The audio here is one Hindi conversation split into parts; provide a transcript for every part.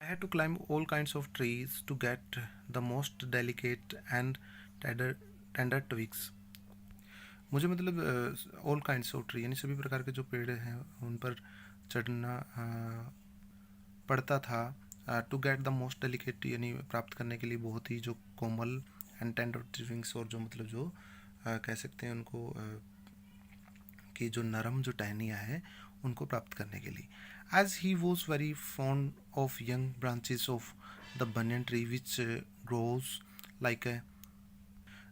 I had to climb all kinds of trees to get the most delicate and tender tender twigs. मुझे मतलब ऑल काइंड्स ऑफ ट्री यानी सभी प्रकार के जो पेड़ हैं उन पर चढ़ना पड़ता था to get the most delicate यानी प्राप्त करने के लिए बहुत ही जो कोमल एंड टेंडर ट्विंग्स और जो मतलब जो कह सकते हैं उनको कि जो नरम जो टहनियाँ हैं उनको प्राप्त करने के लिए as he was very fond of young branches of the banyan tree which grows like a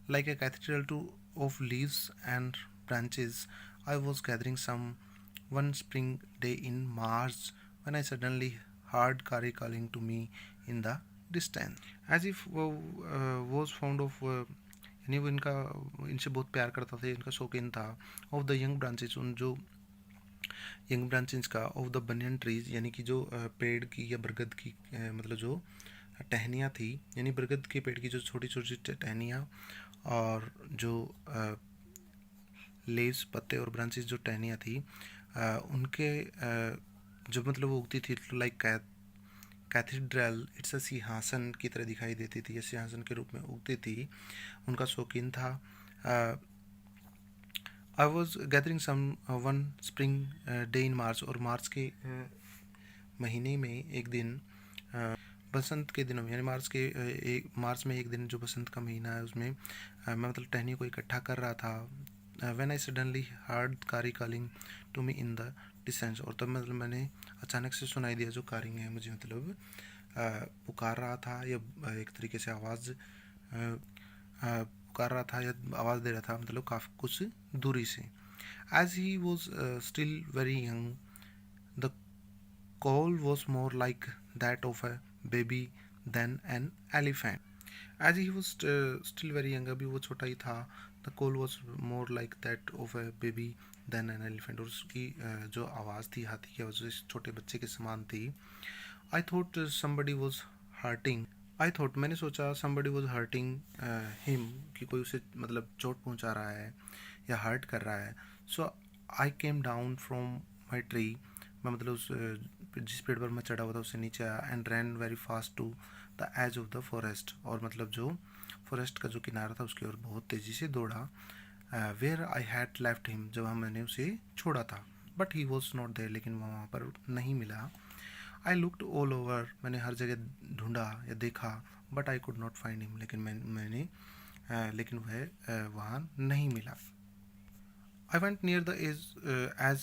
like a cathedral to of leaves and branches. I was gathering some one spring day in March when I suddenly heard Kari calling to me in the distance. As if was fond of यानी वो इनका इनसे बहुत प्यार करता था इनका शौकीन था ऑफ द यंग ब्रांचेस उन जो यंग ब्रांचेस का ऑफ द बनियन ट्रीज यानी कि जो पेड़ की या बरगद की मतलब जो टहनियाँ थी यानी बरगद के पेड़ की जो छोटी छोटी टहनियाँ और जो लीव्स पत्ते और ब्रांचेस जो टहनियाँ थी उनके जो मतलब वो उगती थी लाइक कैथीड्रल इट्स अ सिंहासन की तरह दिखाई देती थी या सिंहासन के रूप में उगती थी उनका शौकीन था I was gathering some one spring day in March और मार्च के महीने में एक दिन बसंत के दिनों में यानी मार्च में एक दिन जो बसंत का महीना है उसमें मैं मतलब टहनी को इकट्ठा कर रहा था when I suddenly heard Kari calling to me in the distance और तब मतलब मैंने अचानक से सुनाई दिया जो कारिंग है मुझे मतलब पुकार रहा था या एक तरीके से आवाज़ पुकार रहा था या आवाज़ दे रहा था मतलब काफ़ी कुछ दूरी से as he was still very young the call was more like that of a baby than an elephant. As he was still very young, अभी वो छोटा ही था. The call was more like that of a baby than an elephant. और उसकी जो आवाज़ थी हाथी की आवाज़ छोटे बच्चे के समान थी. I thought somebody was hurting. I thought मैंने सोचा somebody was hurting him कि कोई उसे मतलब चोट पहुंचा रहा है या हर्ट कर रहा है. So I came down from my tree. मैं मतलब उस जिस पेड़ पर मैं चढ़ा हुआ था उससे नीचे आया and ran very fast to the edge of the forest और मतलब जो फॉरेस्ट का जो किनारा था उसकी ओर बहुत तेज़ी से दौड़ा where I had left him जब मैंने उसे छोड़ा था but he was not there लेकिन वो वहाँ पर नहीं मिला आई लुकड ऑल ओवर मैंने हर जगह ढूंढा या देखा but I could not find him लेकिन मैंने लेकिन वह वहाँ नहीं मिला I went near the edge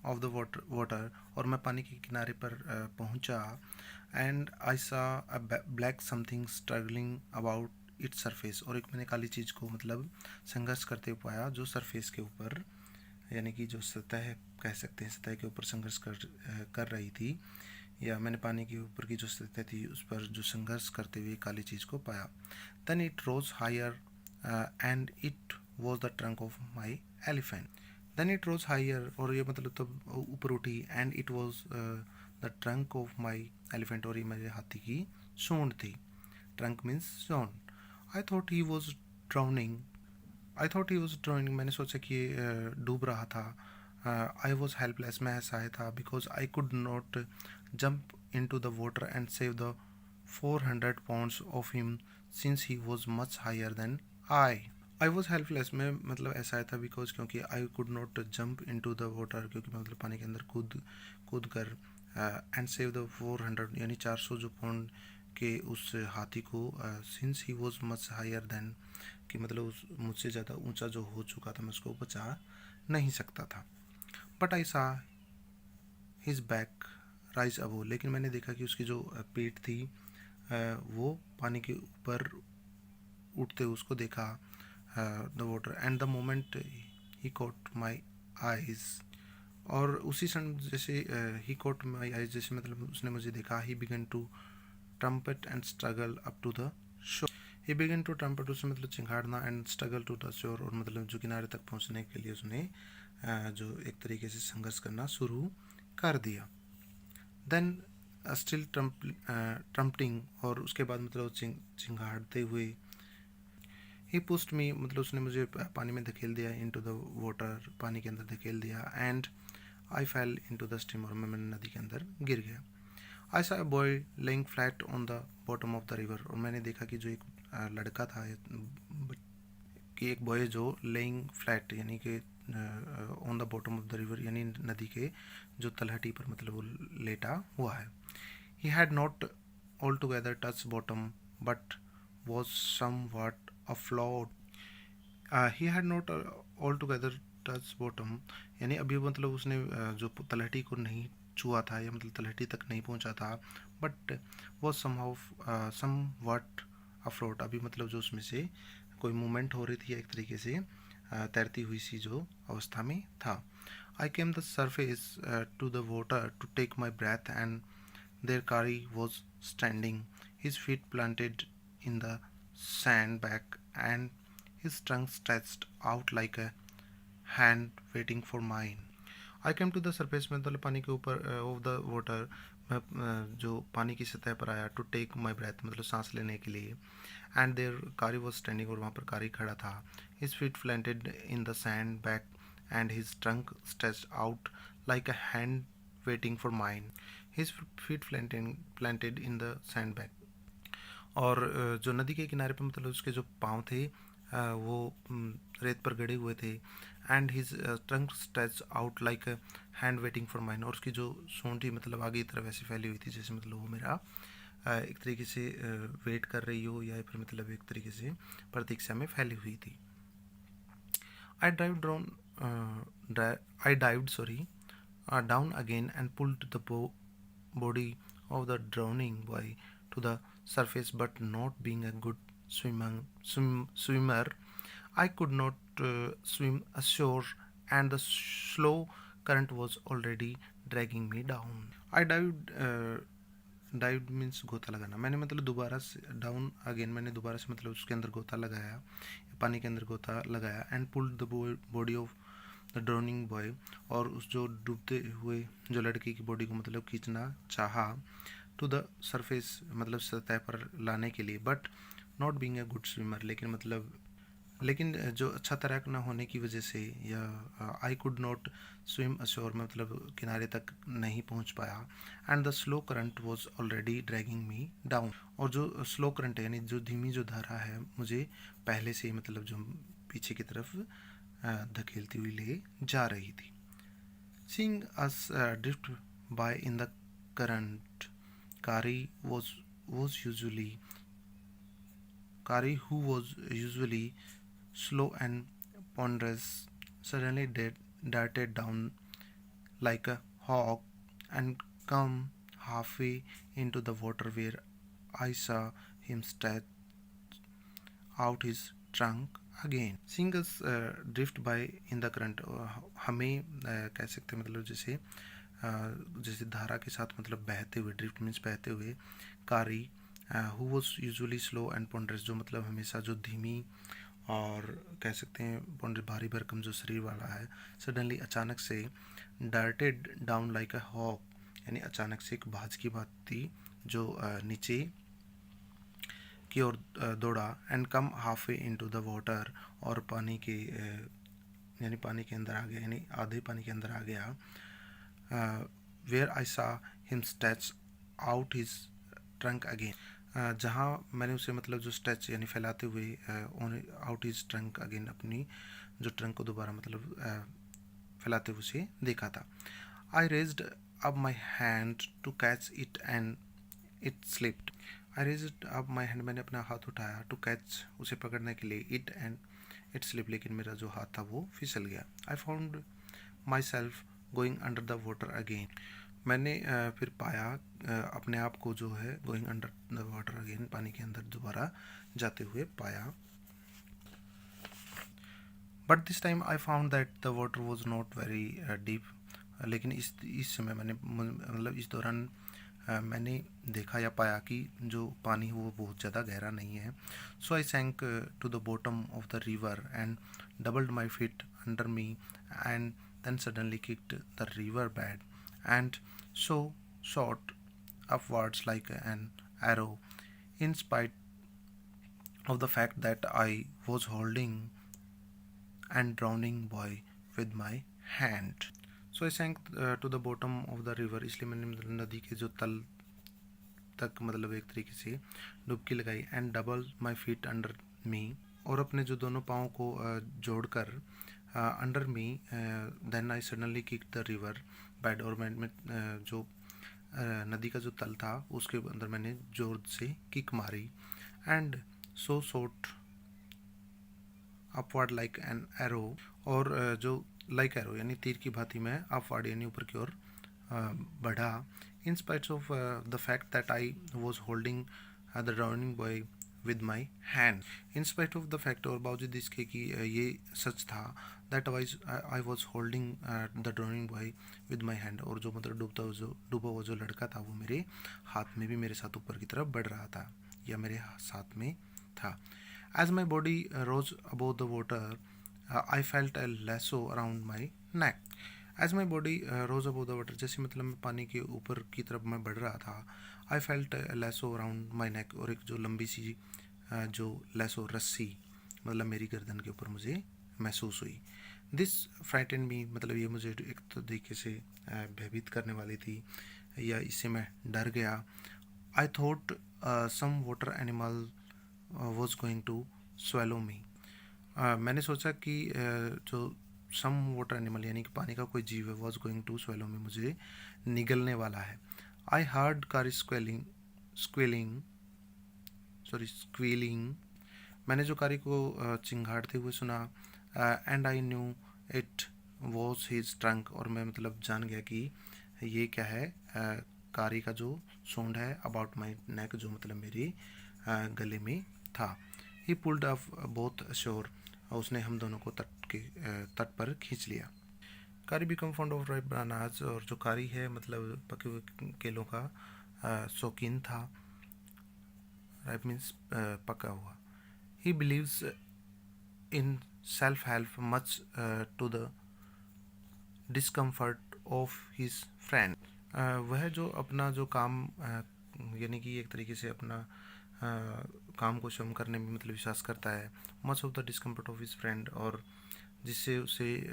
of the water और मैं पानी के किनारे पर पहुंचा एंड आई सा अ black something struggling about its surface और एक मैंने काली चीज़ को मतलब संघर्ष करते हुए पाया जो सरफेस के ऊपर यानी कि जो सतह कह सकते हैं सतह के ऊपर संघर्ष कर रही थी या मैंने पानी के ऊपर की जो सतह थी उस पर जो संघर्ष करते हुए काली चीज़ को पाया then it rose higher and it was the trunk of my elephant then it rose higher और ये मतलब तब ऊपर उठी and it was the trunk of my elephant और ये मेरे हाथी की सूंड थी ट्रंक मीन्स सूंड I thought he was drowning मैंने सोचा कि ये डूब रहा था आई वॉज हेल्पलेस मैं असहाय था because I could not jump into the water and save the 400 pounds of him since he was much higher than I was helpless मैं मतलब ऐसा था बिकॉज क्योंकि I could not jump into the water क्योंकि मैं मतलब पानी के अंदर कूद कर एंड सेव द 400 यानी 400 जो पाउंड के उस हाथी को since he was much higher than कि मतलब उस मुझसे ज़्यादा ऊंचा जो हो चुका था मैं उसको बचा नहीं सकता था बट आई सा हिज बैक राइज अबो लेकिन मैंने देखा कि उसकी जो पीठ थी वो पानी के ऊपर उठते उसको देखा the water and the moment he caught my eyes और उसी क्षण जैसे ही कॉट माई आइज जैसे मतलब उसने मुझे देखा he began to trumpet and struggle up to the shore he began to trumpet उसने मतलब चिंगाड़ना and struggle to the shore और मतलब जो किनारे तक पहुंचने के लिए उसने जो एक तरीके से संघर्ष करना शुरू कर दिया देन स्टिल ट्रम्पटिंग और उसके बाद मतलब चिंगाड़ते हुए ही पुस्ट मी मतलब उसने मुझे पानी में धकेल दिया इनटू द वाटर पानी के अंदर धकेल दिया and I fail into the stream और मैं नदी के अंदर गिर गया आई saw a boy laying flat on the bottom of the river. और मैंने देखा कि जो एक लड़का था कि एक बॉय जो लेइंग फ्लैट यानी कि on the bottom of the river यानी नदी के जो तलहटी पर मतलब वो लेटा हुआ है. He had not altogether touch bottom but was somewhat afloat. He had not altogether touch bottom यानी अभी मतलब उसने जो तलहटी को नहीं छुआ था या मतलब तलहटी तक नहीं पहुंचा था, बट वो सम वाट अफ्लोट अभी मतलब जो उसमें से कोई मूवमेंट हो रही थी या एक तरीके से तैरती हुई सी जो अवस्था में था. I came the surface to the water to take my breath and there Kari was standing, his feet planted in the sand back and his trunk stretched out like a hand waiting for mine. I came to the surface में मतलब पानी के ऊपर ऑफ द वाटर मैं जो पानी की सतह पर आया टू टेक माई ब्रेथ मतलब सांस लेने के लिए. And there Kari was standing और वहाँ पर कारी खड़ा था. His feet planted in the sand back and his trunk stretched out like a hand waiting for mine. His feet planted in the sand back और जो नदी के किनारे पर मतलब उसके जो पाँव थे वो रेत पर गड़े हुए थे. And his trunk stretch out like hand waiting for mine और उसकी जो सूंडी मतलब आगे की तरफ ऐसी फैली हुई थी जैसे मतलब वो मेरा एक तरीके से वेट कर रही हो या फिर मतलब एक तरीके से प्रतीक्षा में फैली हुई थी. I drive drown I dived sorry down again and pulled the body of the drowning boy to the surface, but not being a good swimmer, I could not swim ashore, and the slow current was already dragging me down. I dived means गोता लगाना. मैंने मतलब दोबारा से डाउन अगेन मैंने दोबारा से मतलब उसके अंदर गोता लगाया, पानी के अंदर गोता लगाया. And pulled the body of the droning boy और उस जो डूबते हुए जो लड़के की बॉडी को मतलब खींचना चाहा टू द सरफेस मतलब सतह पर लाने के लिए. But not being a good swimmer लेकिन जो अच्छा तैराक ना होने की वजह से या आई कुड नॉट स्विम अशोर में मतलब किनारे तक नहीं पहुंच पाया. And the slow current was already dragging me down और जो स्लो करंट है यानी जो धीमी जो धारा है मुझे पहले से ही मतलब जो पीछे की तरफ धकेलती हुई ले जा रही थी. Seeing us drift by in the current, Kari who was usually slow and ponderous, suddenly darted down like a hawk and come halfway into the water where I saw him stretch out his trunk again. Seeing us drift by in the current हमें कह सकते हैं मतलब जैसे धारा के साथ मतलब बहते हुए ड्रिफ्ट मीन्स बहते हुए Kari who was usually slow and ponderous जो मतलब हमेशा जो धीमी और कह सकते हैं पॉन्डर भारी भरकम जो शरीर वाला है सडनली अचानक से डार्टेड डाउन लाइक अ हॉक यानी अचानक से एक भाज की बात थी जो नीचे की ओर दौड़ा. And come half way into the water और पानी के यानी पानी के अंदर आ गया यानी आधे पानी के अंदर आ गया. Where I saw him stretch out his trunk again जहाँ मैंने उसे मतलब जो स्ट्रेच यानी फैलाते हुए आउट हिज ट्रंक अगेन अपनी जो ट्रंक को दोबारा मतलब फैलाते हुए उसे देखा था. I raised up my hand to catch it and it slipped. I raised up my hand मैंने अपना हाथ उठाया टू कैच उसे पकड़ने के लिए इट एंड इट स्लिप लेकिन मेरा जो हाथ था वो फिसल गया. I found my self going under the water again. मैंने फिर पाया अपने आप को जो है going under the water again पानी के अंदर दोबारा जाते हुए पाया. But this time I found that the water was not very deep. लेकिन इस समय मैंने मतलब इस दौरान मैंने देखा या पाया कि जो पानी वो बहुत ज़्यादा गहरा नहीं है. So I sank to the bottom of the river and doubled my feet under me and then suddenly kicked the river bed and so shot upwards like an arrow in spite of the fact that I was holding and drowning boy with my hand. So I sank to the bottom of the river. इसलिए मैंने नदी के जो तल तक मतलब एक तरीके से डुबकी लगाई and double my feet under me, और अपने जो दोनों पाँव को जोड़कर under me, then I suddenly kick the river bed, और मैं जो नदी का जो तल था उसके अंदर मैंने जोर से किक मारी and so shot upward like an arrow, और जो लाइक एरो यानी तीर की भांति मैं अपवर्ड यानी ऊपर की ओर बढ़ा। In spite of the fact that I was holding the drowning boy with my hand, in spite of the fact, और बावजूद इसके कि ये सच था, that I was holding the drowning boy with my hand, और जो मतलब डूबा हुआ जो लड़का था वो मेरे हाथ में भी मेरे साथ ऊपर की तरफ बढ़ रहा था या मेरे साथ में था। As my body rose above the water, I felt a lasso around my neck. As my body rose above the water, जैसे मतलब मैं पानी के ऊपर की तरफ मैं बढ़ रहा था, I felt a lasso around my neck, और एक जो लंबी सी जो lasso रस्सी मतलब मेरी गर्दन के ऊपर मुझे महसूस हुई। This frightened me, मतलब ये मुझे एक तो तरीके से भयभीत करने वाली थी या इससे मैं डर गया। I thought some water animal was going to swallow me, मैंने सोचा कि जो सम वाटर एनिमल यानी कि पानी का कोई जीव है वॉज गोइंग टू स्वेलो मी, मुझे निगलने वाला है। आई हार्ड कारी स्क्वेलिंग स्क्वीलिंग, मैंने जो कारी को चिंगाड़ते हुए सुना, and I knew it was his trunk, और मैं मतलब जान गया कि ये क्या है, कारी का जो सूंड है अबाउट माई नेक, जो मतलब मेरे गले में था। ही पुल्ड ऑफ बोथ अशोर, उसने हम दोनों को तट पर खींच लिया। कारी become fond of ripe bananas, और जो कारी है मतलब पके हुए केलों का शौकीन था। राइप मीन्स पका हुआ। He believes in self help much to the discomfort of his friend, वह जो अपना जो काम यानी कि एक तरीके से अपना काम को स्वयं करने में मतलब विश्वास करता है। Much of the discomfort of his friend, और जिससे उसे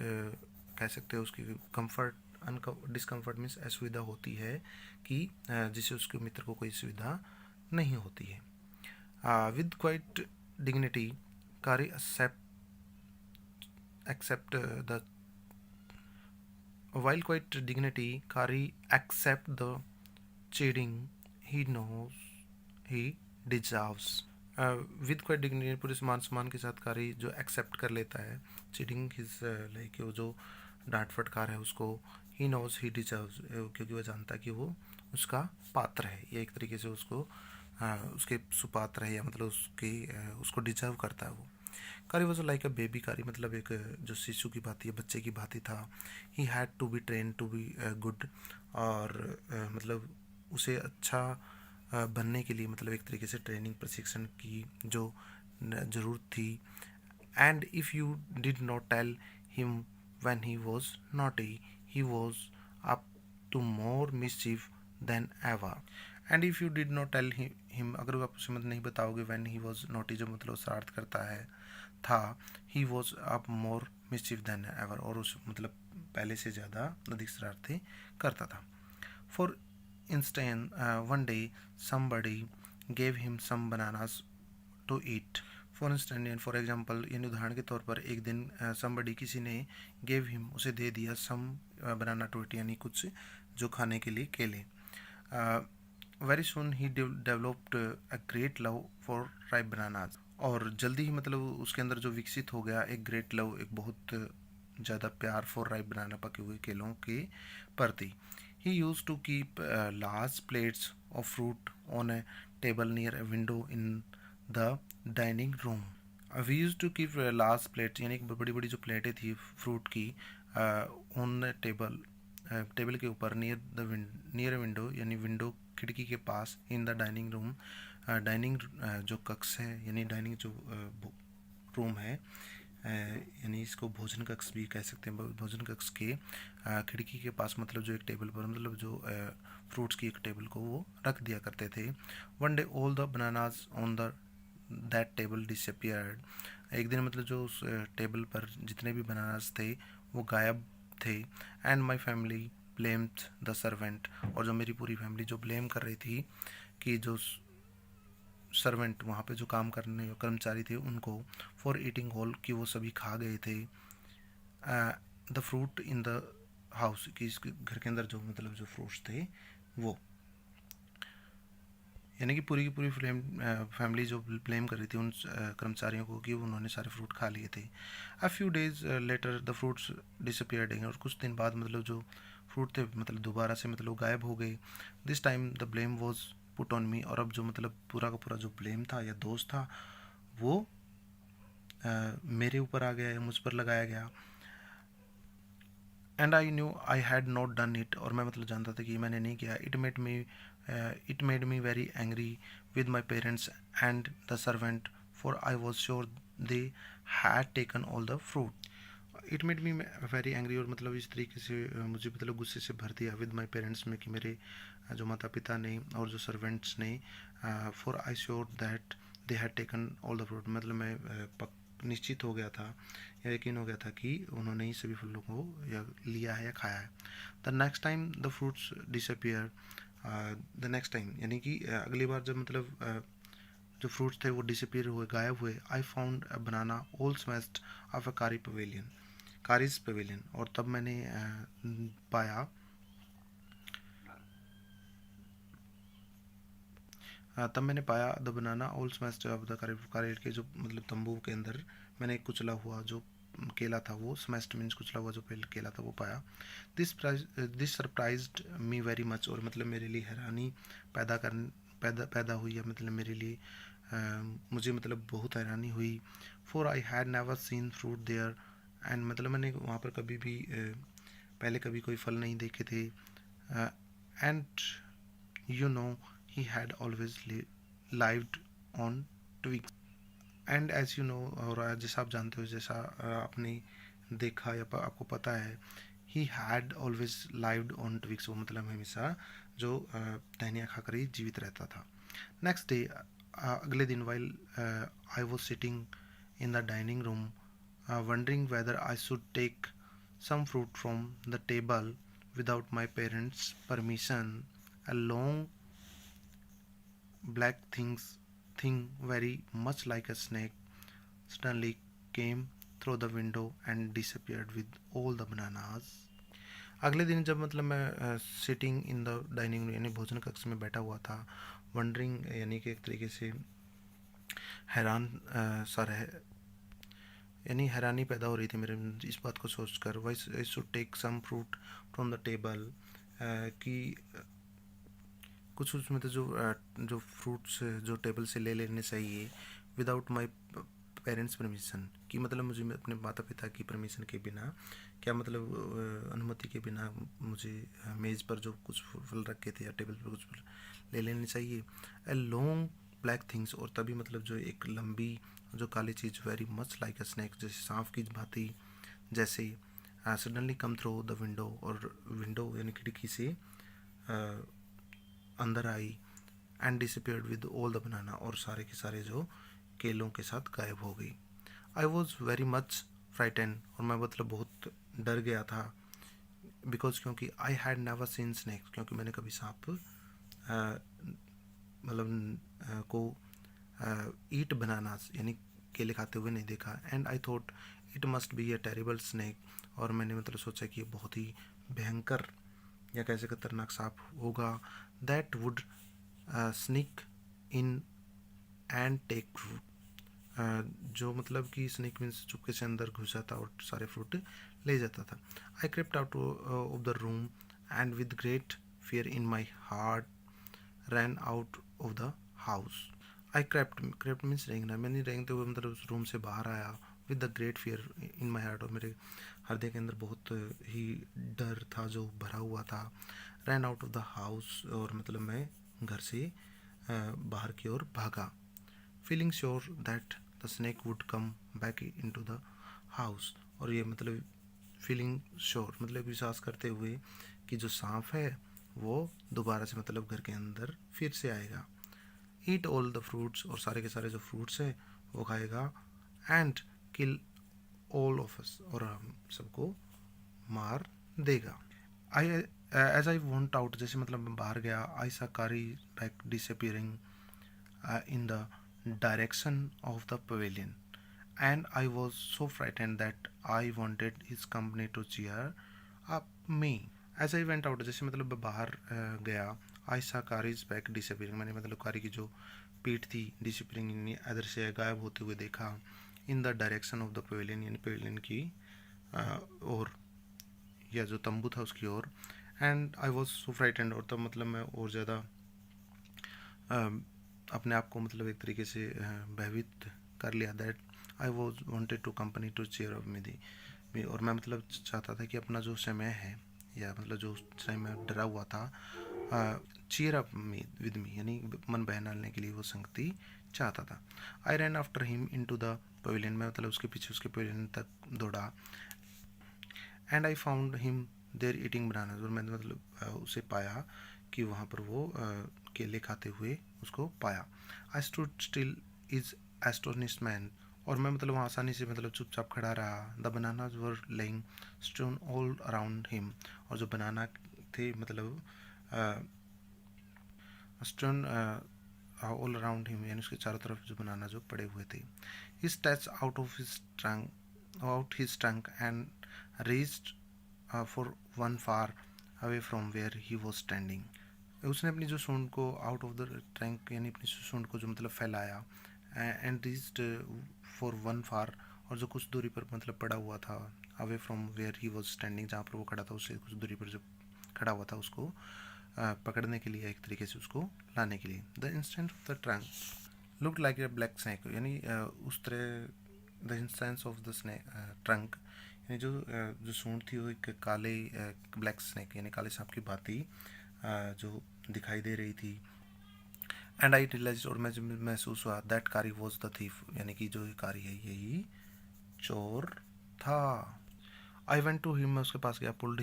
कह सकते हैं उसकी कंफर्ट डिस्कम्फर्ट मीन्स असुविधा होती है कि जिससे उसके मित्र को कोई सुविधा नहीं होती है। विद क्वाइट डिग्निटी कारी accept the while quite dignity Kari accept the cheating he knows he deserves। With quite dignity पूरे मान सम्मान के साथ कारी जो एक्सेप्ट कर लेता है चीटिंग हिज लाइक वो जो डांट फटकार है उसको, ही नोज ही डिजर्व्स, क्योंकि वह जानता है कि वो उसका पात्र है या एक तरीके से उसको उसके सुपात्र है या मतलब उसको डिजर्व करता है वो। कारी वॉज लाइक अ बेबी, कारी मतलब एक जो शिशु की भांति या बच्चे की भांति था। He had to be train to be good, और मतलब उसे अच्छा बनने के लिए मतलब एक तरीके से ट्रेनिंग प्रशिक्षण की जो ज़रूरत थी। And if you did not tell him when he was naughty he was up to more mischief than ever. And if you did not tell him, अगर आप उसे मतलब नहीं बताओगे व्हेन ही वॉज नॉटी जो मतलब शरारत करता है था, ही was up more mischief than ever, और उस मतलब पहले से ज़्यादा अधिक शरारतें करता था। For instance one day somebody gave him some bananas to eat। For instant and for example यानी उदाहरण के तौर पर एक दिन somebody किसी ने gave him उसे दे दिया some banana to eat यानी कुछ जो खाने के लिए केले। Very soon he developed a great love for ripe bananas, और जल्दी ही मतलब उसके अंदर जो विकसित हो गया एक ग्रेट लव, एक बहुत ज़्यादा प्यार फॉर राइप बनाना पके हुए केलों के प्रति। He use to keep large plates of fruit on a table near a window in the dining room. We use to keep large plates यानी बड़ी बड़ी जो प्लेटें थी फ्रूट की ऑन टेबल के ऊपर नियर विंडो यानी विंडो खिड़की के पास in the dining room, dining जो कक्ष है यानी डाइनिंग जो रूम है यानी इसको भोजन कक्ष भी कह सकते हैं। भोजन कक्ष के खिड़की के पास मतलब जो एक टेबल पर मतलब जो फ्रूट्स की एक टेबल को वो रख दिया करते थे। One day all the bananas on the that table disappeared, एक दिन मतलब जो उस टेबल पर जितने भी बनानाज थे वो गायब थे। And my family blamed the servant, और जो मेरी पूरी फैमिली जो ब्लेम कर रही थी कि जो सर्वेंट वहाँ पे जो काम करने कर्मचारी थे उनको फॉर ईटिंग होल कि वो सभी खा गए थे the fruit in the house कि इसके घर के अंदर जो मतलब जो फ्रूट्स थे वो, यानी कि पूरी की पूरी फैमिली जो ब्लेम कर रही थी उन कर्मचारियों को कि उन्होंने सारे फ्रूट खा लिए थे। A few days later the fruits disappeared, और कुछ दिन बाद मतलब जो फ्रूट थे मतलब दोबारा से मतलब गायब हो गए। This time the blame was put on me, और अब जो मतलब पूरा का पूरा जो ब्लेम था या दोष था वो मेरे ऊपर आ गया या मुझ पर लगाया गया। And I knew I had not done it, और मैं मतलब जानता था कि मैंने नहीं किया। It made me very angry with my parents and the servant, for I was sure they had taken all the fruit. It made me very angry, और मतलब इस तरीके से मुझे मतलब गुस्से से भर दिया विद माई पेरेंट्स में, कि मेरे जो माता पिता ने और जो सर्वेंट्स ने, for I sure that they had taken all the fruit, मतलब मैं निश्चित हो गया था या यकीन हो गया था कि उन्होंने ही सभी फलों को या लिया है या खाया है। The next time the fruits disappear, the next time यानी कि अगली बार जब मतलब जो फ्रूट्स थे वो डिसअपियर हुए, गायब हुए। I found a banana all smashed off a Kari's pavilion, और तब मैंने पाया the banana all smashed off the कारेट के जो मतलब तंबू के अंदर मैंने कुचला हुआ जो केला था, वो स्मैश्ड मीन्स कुचला हुआ जो केला था वो पाया। This surprised me very much, और मतलब मेरे लिए हैरानी पैदा हुई, या मतलब मेरे लिए मुझे मतलब बहुत हैरानी हुई। For I had never seen fruit there, and मतलब मैंने वहाँ पर कभी भी पहले कभी कोई फल नहीं देखे थे। And you know he had always lived on twigs, and as you know, और जैसा आप जानते हो, जैसा आपने देखा या आपको पता है, he had always lived on twigs, वो मतलब हमेशा जो टहनियाँ खाकर ही जीवित रहता था। नेक्स्ट डे, अगले दिन, while I was sitting in the dining room wondering whether I should take some fruit from the table without my parents' permission, a long black thing very much like a snake suddenly came through the window and disappeared with all the bananas. अगले दिन जब मतलब मैं sitting in the dining room यानी भोजन कक्ष में बैठा हुआ था, वंडरिंग यानी कि एक तरीके से हैरान सा रह यानी हैरानी पैदा हो रही थी मेरे इस बात को सोचकर, why I should take some fruit from the table, कि कुछ उसमें तो जो फ्रूट्स जो टेबल से ले लेने चाहिए विदाउट माई पेरेंट्स परमिशन, कि मतलब मुझे अपने माता पिता की परमिशन के बिना, क्या मतलब अनुमति के बिना मुझे मेज़ पर जो कुछ फल रखे थे या टेबल पर कुछ फल ले लेने चाहिए। ए लॉन्ग ब्लैक थिंग्स, और तभी मतलब जो एक लंबी जो काली चीज़ very much like a snake, जैसे सांप की भांति जैसे, suddenly come through the window, और विंडो यानी खिड़की से अंदर आई, and disappeared with all the banana, और सारे के सारे जो केलों के साथ गायब हो गई। I was very much frighten, और मैं मतलब बहुत डर गया था, बिकॉज क्योंकि आई हैड नेवर सीन स्नैक्स, क्योंकि मैंने कभी सांप मतलब को ईट बनानास यानी केले खाते हुए नहीं देखा। And I thought it must be a terrible snake, और मैंने मतलब सोचा कि ये बहुत ही भयंकर या कैसे खतरनाक सांप होगा, that would sneak in and take fruit, जो मतलब कि स्नेक मीन्स चुपके से अंदर घुस जाता और सारे फ्रूट ले जाता था। I crept out of the room and with great fear in my heart ran out of the house. I crept means रेंगना, मैंने रेंगते हुए मतलब उस रूम से बाहर आया with the great fear in my heart, और मेरे हृदय के अंदर बहुत ही डर था जो भरा हुआ था। Ran out of the house, और मतलब मैं घर से बाहर की ओर भागा। Feeling sure that the snake would come back into the house, और ये मतलब फीलिंग श्योर मतलब विश्वास करते हुए कि जो सांप है वो दोबारा से मतलब घर के अंदर फिर से आएगा। ईट ऑल द फ्रूट्स, और सारे के सारे जो फ्रूट्स हैं वो खाएगा। And kill all of us, और हम सबको मार देगा। I as I want out, जैसे मतलब मैं बाहर गया, आई सा कारी back disappearing in the direction of the pavilion, and I was so frightened that I wanted his company to cheer up me. As I went out, जैसे मतलब मैं बाहर गया, I saw Kari's back disappearing, मैंने मतलब कारी की जो पीठ थी डिसअपियरिंग इधर से गायब होते हुए देखा, in the direction of the pavilion, यानी पवेलियन की और या जो तंबू था उसकी ओर, and I was so frightened, और तब मतलब मैं और ज़्यादा अपने आप को मतलब एक तरीके से भयभीत कर लिया, that I was wanted to company to chair of me, और मैं मतलब चाहता था कि अपना जो समय है या मतलब जो उस समय मैं डरा हुआ था, cheer up me with me, यानी मन बहलाने के लिए वो संगति चाहता था। I ran after him into the pavilion, मैं मतलब उसके पीछे उसके पवेलियन तक दौड़ा, and I found him there eating banana, और मैंने मतलब उसे पाया कि वहाँ पर वो केले खाते हुए उसको पाया। I stood still is astonished man, और मैं मतलब वहाँ आसानी से मतलब चुपचाप खड़ा रहा। The bananas were laying stone all around him, और जो बनाना थे मतलब स्टोन ऑल अराउंड हिम, यानी उसके चारों तरफ जो बनाना जो पड़े हुए थे। ही stretch out his trunk and reached for one far away from where he was standing. उसने अपनी जो सूंड को आउट ऑफ द ट्रंक, यानी अपनी सूंड को जो मतलब फैलाया, and reached for one far, और जो कुछ दूरी पर मतलब पड़ा हुआ था, away from where he was standing, जहाँ पर वो खड़ा था उससे कुछ दूरी पर जो खड़ा हुआ था उसको पकड़ने के लिए, एक तरीके से उसको लाने के लिए। The instant of the trunk look like a black snake, यानी उस तरह the instance of the snake trunk, यानी जो सूंड थी वो एक काले ब्लैक स्नैक, यानी काले सांप की भांति जो दिखाई दे रही थी। एंड आई रियलाइज, और मैं जब महसूस हुआ, दैट कारी वॉज द थीफ, यानी कि जो कारी है यही चोर था। आई वेंट टू हिम, मैं उसके पास गया, pulled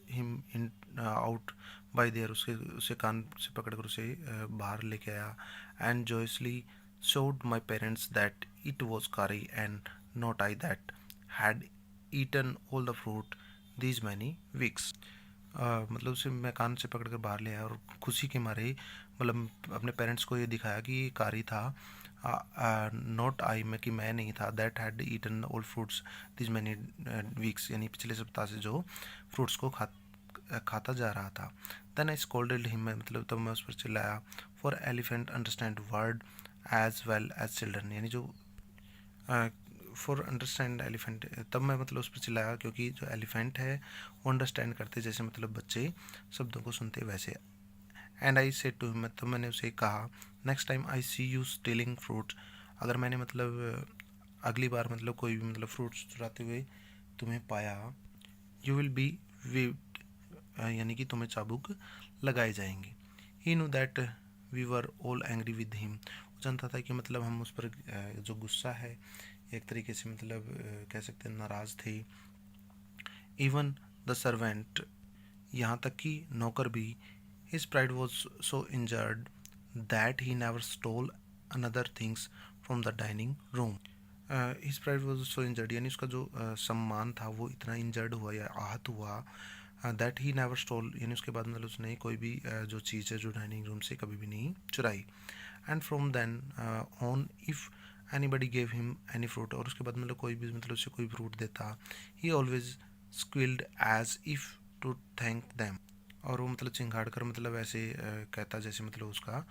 him in out by there, उसे कान से पकड़कर उसे बाहर लेके आया, and joyously showed my parents that it was Kari and not I that had eaten all the fruit these many weeks. मतलब उसे मैं कान से पकड़ कर बाहर ले आया, और खुशी के मारे मतलब अपने पेरेंट्स को ये दिखाया कि ये कारी था, नॉट आई, में कि मैं नहीं था, that had eaten all fruits this many weeks, यानी पिछले सप्ताह से जो फ्रूट्स को खाता जा रहा था। देन आई स्कोल्डेड हिम, मतलब तब मैं उस पर चिल्लाया, for elephant understand word as well as children, यानी जो फॉर अंडरस्टैंड एलिफेंट, तब मैं मतलब उस पर चिल्लाया क्योंकि जो एलिफेंट है वो अंडरस्टैंड करते जैसे मतलब बच्चे शब्दों को सुनते वैसे। And I said to him, तब मैंने उसे कहा, next time I see you stealing fruits, अगर मैंने मतलब अगली बार मतलब कोई भी मतलब फ्रूट्स चुराते हुए तुम्हें पाया, यू विल बी whipped, यानी कि तुम्हें चाबुक लगाए जाएंगे। He know that we were all angry with him, जानता था कि मतलब हम उस पर जो गुस्सा है एक तरीके से मतलब कह सकते हैं नाराज़ थे। इवन द सर्वेंट, यहाँ तक कि नौकर भी, his pride was so injured that he never stole another things from the dining room. His pride was so injured, यानी उसका जो सम्मान था वो इतना इंजर्ड हुआ या आहत हुआ, दैट ही नेवर स्टोल, यानी उसके बाद मतलब उसने कोई भी जो चीज़ है जो डाइनिंग रूम से कभी भी नहीं चुराई। And from then on if anybody gave him any fruit, और उसके बाद मतलब कोई भी मतलब उसे कोई फ्रूट देता, he always squealed as if to thank them, और वो मतलब चिंगाड़ कर मतलब ऐसे कहता जैसे मतलब उसका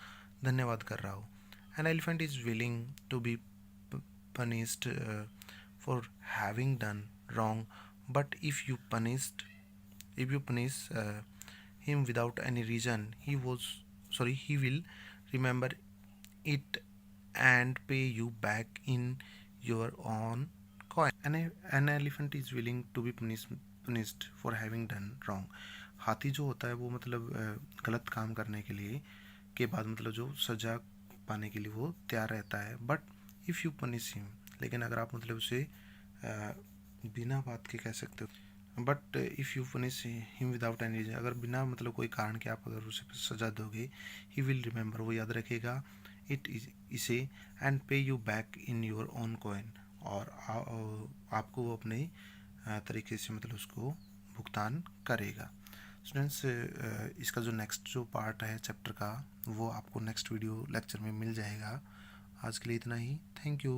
धन्यवाद कर रहा हो। An elephant is willing to be punished for having done wrong, but if you punish him without any reason, he will remember it and pay you back in your own coin. An elephant is willing to be punished for having done wrong. हाथी जो होता है वो मतलब गलत काम करने के लिए के बाद मतलब जो सजा पाने के लिए वो तैयार रहता है, but if you punish him, लेकिन अगर आप मतलब उसे बिना बात के कह सकते हो, but if you punish him without any reason, अगर बिना मतलब कोई कारण के आप अगर उसे सजा दोगे, ही विल रिमेंबर, वो याद रखेगा, इसे, एंड पे you back in your own coin, और आपको वो अपने तरीके से मतलब उसको भुगतान करेगा। स्टूडेंट्स, इसका जो नेक्स्ट जो पार्ट है चैप्टर का, वो आपको नेक्स्ट वीडियो लेक्चर में मिल जाएगा। आज के लिए इतना ही। Thank you.